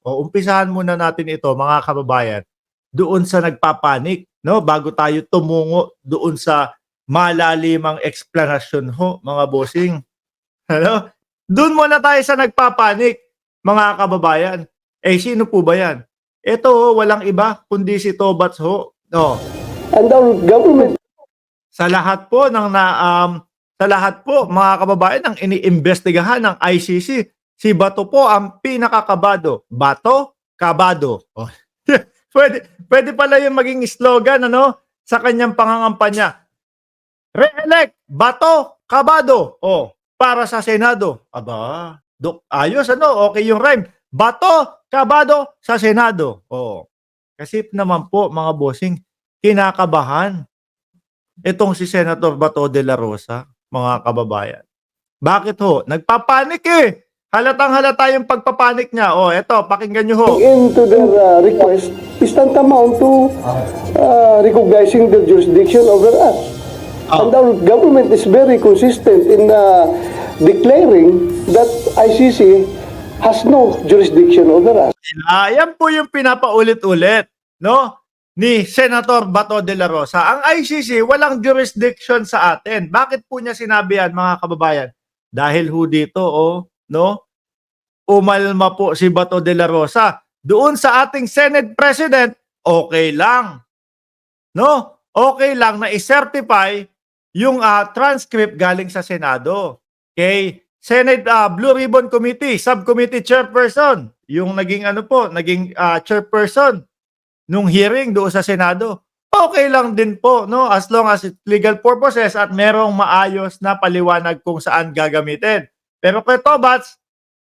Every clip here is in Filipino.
O umpisahan muna natin ito mga kababayan doon sa nagpapanik, no? Bago tayo tumungo doon sa malalimang eksplanasyon ho, mga bossing. Ano? Doon muna tayo sa nagpapanik, mga kababayan. Eh sino po ba 'yan? Ito ho, walang iba kundi si Tobats ho. No. And our government Sa lahat po ng sa lahat po mga kababayan ng iniimbestigahan ng ICC, si Bato po ang pinakakabado. Bato, kabado. Oh. pwede pala yung maging slogan ano sa kanyang pangangampanya. Re-elect Bato, kabado. Oh, para sa Senado. Aba, ayos ano, okay yung rhyme. Bato, kabado sa Senado. Oh. Kasi naman po mga bossing, kinakabahan itong si Senator Bato de la Rosa, mga kababayan. Bakit ho? Nagpapanik eh. Halatang-halata yung pagpapanik niya. O, eto, pakinggan nyo ho. into their request is tantamount to recognizing their jurisdiction over us. And our government is very consistent in declaring that ICC has no jurisdiction over us. Yan po yung pinapaulit-ulit, no? Ni Senator Bato de la Rosa. Ang ICC walang jurisdiction sa atin. Bakit po niya sinabi yan, mga kababayan? Dahil ho dito, no? Umalma po si Bato de la Rosa. Doon sa ating Senate President, okay lang. No? Okay lang na i-certify yung transcript galing sa Senado. Kay Senate Blue Ribbon Committee, Subcommittee Chairperson, yung naging chairperson nung hearing doon sa Senado, okay lang din po, no? As long as it's legal purposes at merong maayos na paliwanag kung saan gagamitin. Pero kay Tobats,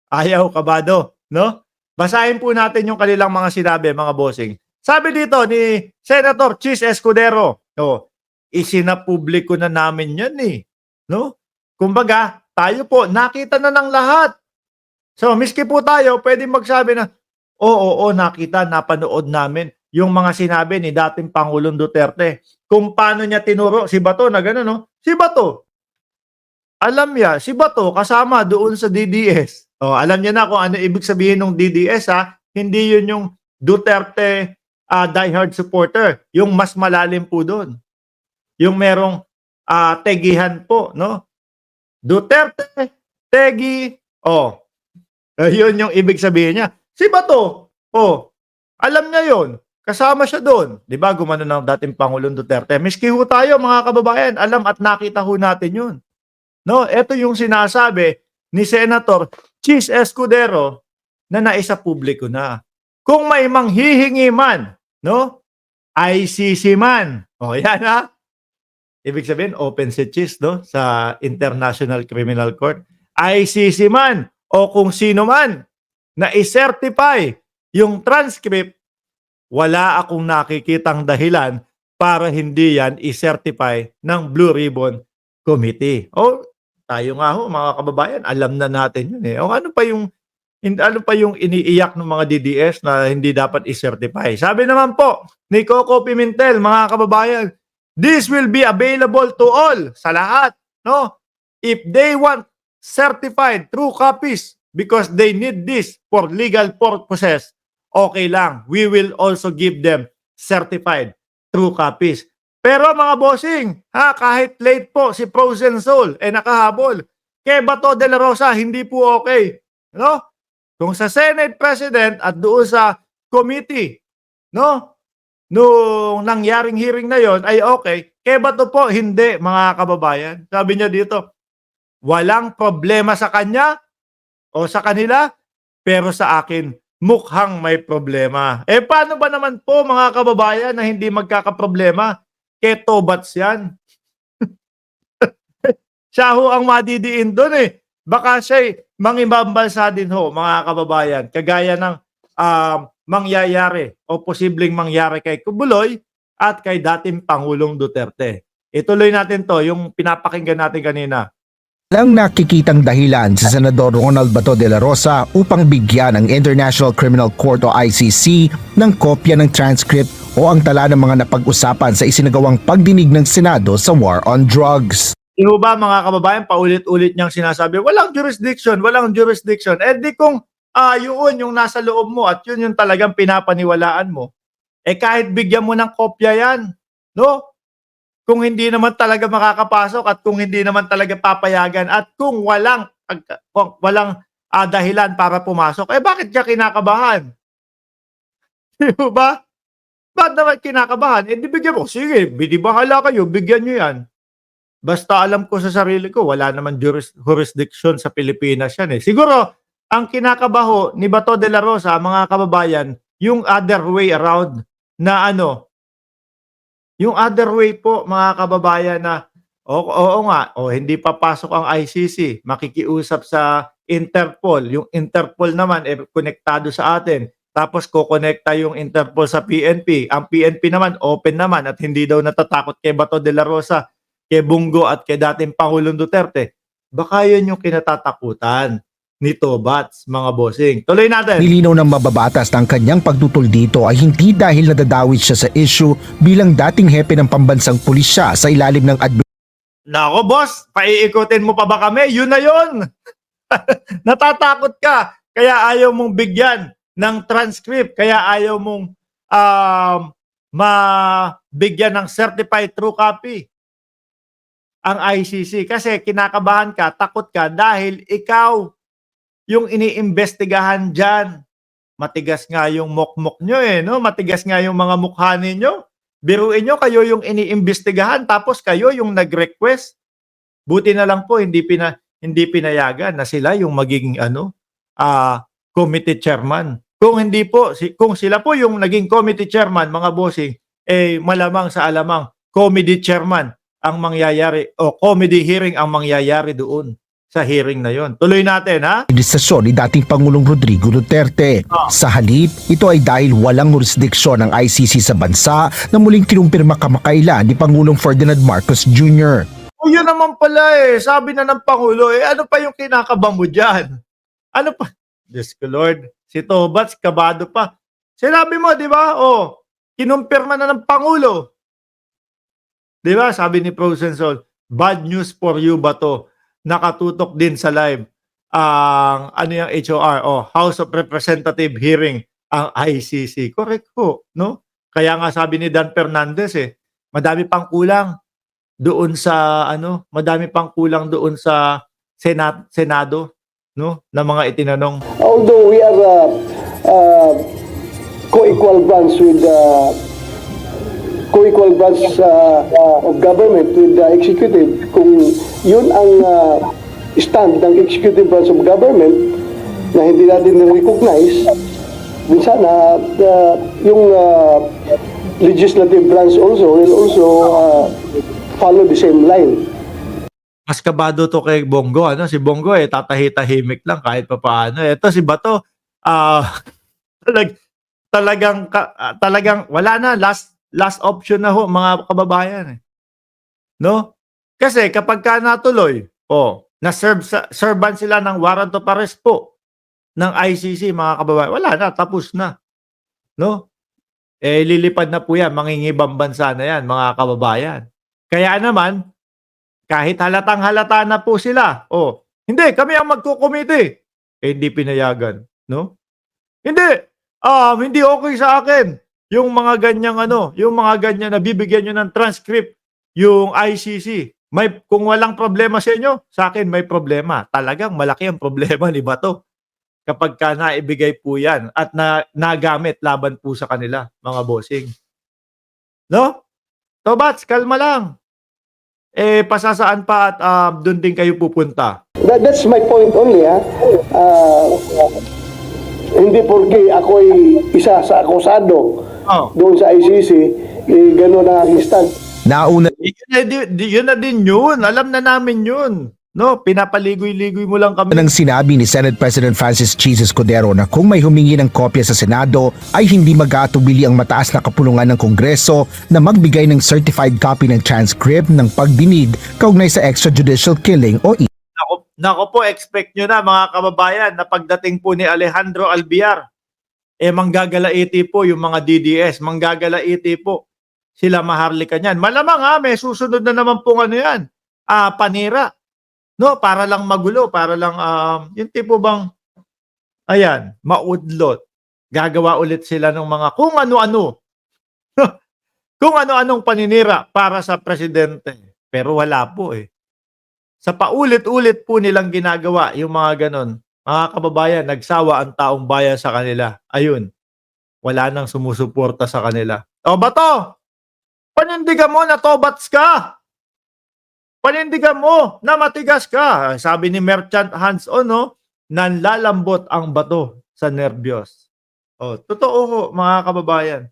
ayaw kabado, no? Basahin po natin yung kanilang mga sinabi, mga bossing. Sabi dito ni Senator Chis Escudero, isinapubliko na namin yan eh, no? Kumbaga, tayo po, nakita na ng lahat. So, miski po tayo, pwede magsabi na, oo, nakita, napanood namin yung mga sinabi ni dating Pangulong Duterte. Kung paano niya tinuro si Bato na gano'n, no? Si Bato, alam niya, si Bato kasama doon sa DDS. Alam niya na kung ano ibig sabihin ng DDS, ha? Hindi yun yung Duterte diehard supporter. Yung mas malalim po doon. Yung merong tegihan po, no? Duterte, tegi, yun yung ibig sabihin niya. Si Bato, alam niya yun. Kasama siya doon. Di ba? Gumano ng dating Pangulong Duterte. Miski ho tayo, mga kababayan, alam at nakita ho natin yun. No, ito yung sinasabi ni Senator Chis Escudero na naisa publiko na. Kung may manghihingi man, no? ICC man. Yan ha. Ibig sabihin, open si Chis, no? Sa International Criminal Court. ICC man o kung sino man na i-certify yung transcript, wala akong nakikitang dahilan para hindi yan i-certify ng Blue Ribbon Committee. Tayo nga ho, mga kababayan, alam na natin yun eh. Ano pa yung iniiyak ng mga DDS na hindi dapat i-certify? Sabi naman po ni Coco Pimentel, mga kababayan, this will be available to all, sa lahat, no? If they want certified true copies because they need this for legal purposes, okay lang. We will also give them certified true copies. Pero mga bossing, kahit late po si Frozen Soul nakahabol. Kay Bato de la Rosa, hindi po okay. No? Kung sa Senate President at doon sa committee, no? Nung nangyaring hearing na yon ay okay. Kay Bato po, hindi, mga kababayan. Sabi niya dito, walang problema sa kanya o sa kanila, pero sa akin, mukhang may problema. Paano ba naman po mga kababayan na hindi magkakaproblema? Kay Tobats yan. Siya ho ang madidiin doon eh. Baka siya'y mangibambansa din ho, mga kababayan. Kagaya ng mangyayari o posibleng mangyari kay Kubuloy at kay dating Pangulong Duterte. Ituloy natin to, yung pinapakinggan natin kanina. Walang nakikitang dahilan sa Senador Ronald Bato de la Rosa upang bigyan ang International Criminal Court o ICC ng kopya ng transcript o ang tala ng mga napag-usapan sa isinagawang pagdinig ng Senado sa war on drugs. Di ba mga kababayan, paulit-ulit niyang sinasabi, walang jurisdiction, walang jurisdiction. Di kung yun yung nasa loob mo at yun yung talagang pinapaniwalaan mo, kahit bigyan mo ng kopya yan, no? Kung hindi naman talaga makakapasok at kung hindi naman talaga papayagan at kung walang dahilan para pumasok, bakit ka kinakabahan? Di ba? Ba't naman kinakabahan? Di bigyan mo. Sige, bahala kayo, bigyan nyo yan. Basta alam ko sa sarili ko, wala naman jurisdiction sa Pilipinas yan. Siguro, ang kinakabaho ni Bato de la Rosa, mga kababayan, yung other way around na yung other way po, mga kababayan, na oo nga, hindi papasok ang ICC, makikiusap sa Interpol. Yung Interpol naman, konektado sa atin. Tapos kokonekta yung Interpol sa PNP. Ang PNP naman, open naman at hindi daw natatakot kay Bato de la Rosa, kay Bungo at kay dating Pangulong Duterte. Baka yun yung kinatatakutan ni Tobats, mga bossing. Tuloy natin. Nilinaw ng mababatas na ang kanyang pagtutol dito ay hindi dahil nadadawit siya sa issue bilang dating hepe ng pambansang pulisya sa ilalim ng Nako boss, paiikutin mo pa ba kami? Yun na yun. Natatakot ka. Kaya ayaw mong bigyan ng transcript. Kaya ayaw mong mabigyan ng certified true copy ang ICC. Kasi kinakabahan ka, takot ka dahil ikaw yung iniimbestigahan dyan. Matigas nga yung mukmok nyo no? Matigas nga yung mga mukha ninyo. Biruin nyo, kayo yung iniimbestigahan tapos kayo yung nag-request. Buti na lang po, hindi pinayagan na sila yung magiging committee chairman. Kung hindi po, kung sila po yung naging committee chairman, mga bossing, malamang sa alamang committee chairman ang mangyayari o committee hearing ang mangyayari doon sa hearing na yon. Tuloy natin, ha? administrasyon ni dating Pangulong Rodrigo Duterte. Sa halip, ito ay dahil walang jurisdiksyon ng ICC sa bansa na muling kinumpirma kamakailan ni Pangulong Ferdinand Marcos Jr. O yun naman pala sabi na ng Pangulo, ano pa yung kinakaba mo dyan? Ano pa? Diyos ko Lord, si Tobats, kabado pa. Sinabi mo, di ba? Kinumpirma na ng Pangulo. Di ba? Sabi ni Frozen Soul, bad news for you ba to? Nakatutok din sa live ang yung HOR, House of Representative hearing ang ICC. Correct po, no? Kaya nga sabi ni Dan Fernandez madami pang kulang doon sa madami pang kulang doon sa Senado, no, na mga itinanong. Although we are co-equal branch with co-equal branch of government with the executive, kung yun ang stand ng executive branch of government na hindi natin recognize, din sana yung legislative branch also will also follow the same line. Mas kabado to kay Bongo, si Bongo tatahi-tahimik lang kahit papaano. Ito si Bato, talagang wala na, last option na ho, mga kababayan. No? Kasi kapag ka natuloy, serban sila ng warrant of arrest po ng ICC, mga kababayan, wala na, tapos na. No? Lilipad na po yan, mangingibang bansa na yan, mga kababayan. Kaya naman, kahit halatang-halata na po sila, hindi, kami ang magkukomite. Hindi pinayagan, no? Hindi okay sa akin yung mga ganyang yung mga ganyan na bibigyan nyo ng transcript, yung ICC. Kung walang problema sa inyo, sa akin may problema. Talagang malaki ang problema ni Bato kapag ka naibigay po yan at nagamit laban po sa kanila, mga bossing. No? Tobats, kalma lang. Pasasaan pa at doon din kayo pupunta. That's my point only, hindi porke ako'y isa sa akusado doon sa ICC, gano'n ang aking stand. Nauna Yun na din yun. Alam na namin yun. No, pinapaligoy-ligoy mo lang kami. nang sinabi ni Senate President Francis Chis Escudero na kung may humingi ng kopya sa Senado ay hindi mag-aatubili ang mataas na kapulungan ng Kongreso na magbigay ng certified copy ng transcript ng pagdinig kaugnay sa extrajudicial killing o Nako po, expect nyo na mga kababayan na pagdating po ni Alejandro Albiar, manggagalaiti po yung mga DDS, manggagalaiti po sila Maharlika niyan. Malamang may susunod na naman pong yan, panira. No, para lang magulo, para lang yung tipo bang ayan, maudlot. Gagawa ulit sila ng mga kung ano-ano. Kung ano-anong paninira para sa presidente. Pero wala po eh. Sa paulit-ulit po nilang ginagawa yung mga ganon. Mga kababayan, nagsawa ang taong bayan sa kanila. Ayun, wala nang sumusuporta sa kanila. O Bato, panindigan mo na tobats ka. Panindigan mo na matigas ka. Sabi ni Merchant Hands-on, no, nanlalambot ang bato sa nerbiyos. O, totoo ho, mga kababayan.